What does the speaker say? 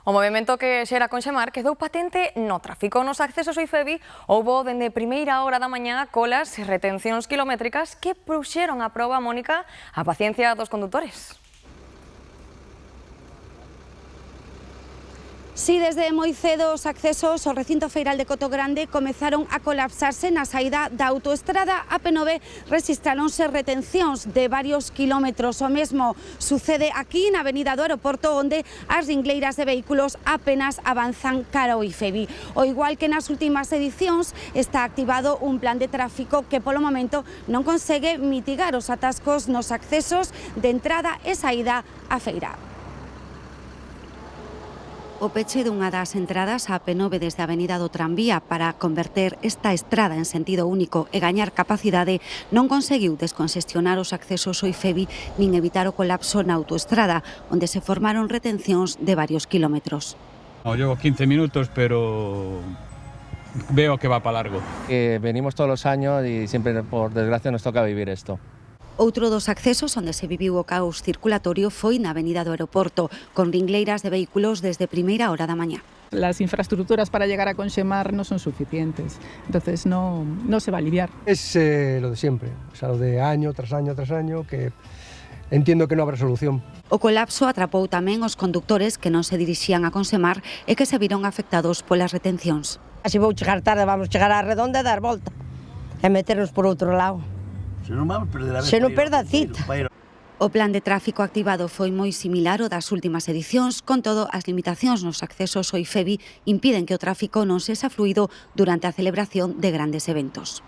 O movimento que xera Conxemar quedou patente no tráfico. Nos accesos ao IFEBI houbo dende primeira hora da mañá colas e retencións kilométricas que puxeron a proba, Mónica, a paciencia dos condutores. Si, desde moi cedo os accesos ao recinto feiral de Coto Grande comezaron a colapsarse na saída da autoestrada AP9, rexistráronse retencións de varios kilómetros. O mesmo sucede aquí na avenida do aeroporto, onde as ringleiras de vehículos apenas avanzan cara ao IFEBI. O igual que nas últimas edicións, está activado un plan de tráfico que polo momento non consegue mitigar os atascos nos accesos de entrada e saída á feira. O peche dunha das entradas á AP9 desde a avenida do Tranvía para converter esta estrada en sentido único e gañar capacidade non conseguiu desconxestionar os accesos ao IFEBI nin evitar o colapso na autoestrada, onde se formaron retencións de varios kilómetros. Llevo 15 minutos, pero veo que va para largo. Venimos todos los años y siempre, por desgracia, nos toca vivir esto. Outro dos accesos onde se viviu o caos circulatorio foi na avenida do aeroporto, con ringleiras de vehículos desde primeira hora da mañá. Las infraestructuras para llegar a Conxemar no son suficientes, entonces no se va a aliviar. Es lo de siempre, o sea, lo de año tras año tras año, que entiendo que non habrá solución. O colapso atrapou tamén os condutores que non se dirixían a Conxemar e que se viron afectados polas retencións. Se vou chegar tarde, vamos chegar á redonda e dar volta e meternos por outro lado. Se non perda a cita. O plan de tráfico activado foi moi similar ao das últimas edicións, con todo, as limitacións nos accesos ao IFEBI impiden que o tráfico non sexa fluido durante a celebración de grandes eventos.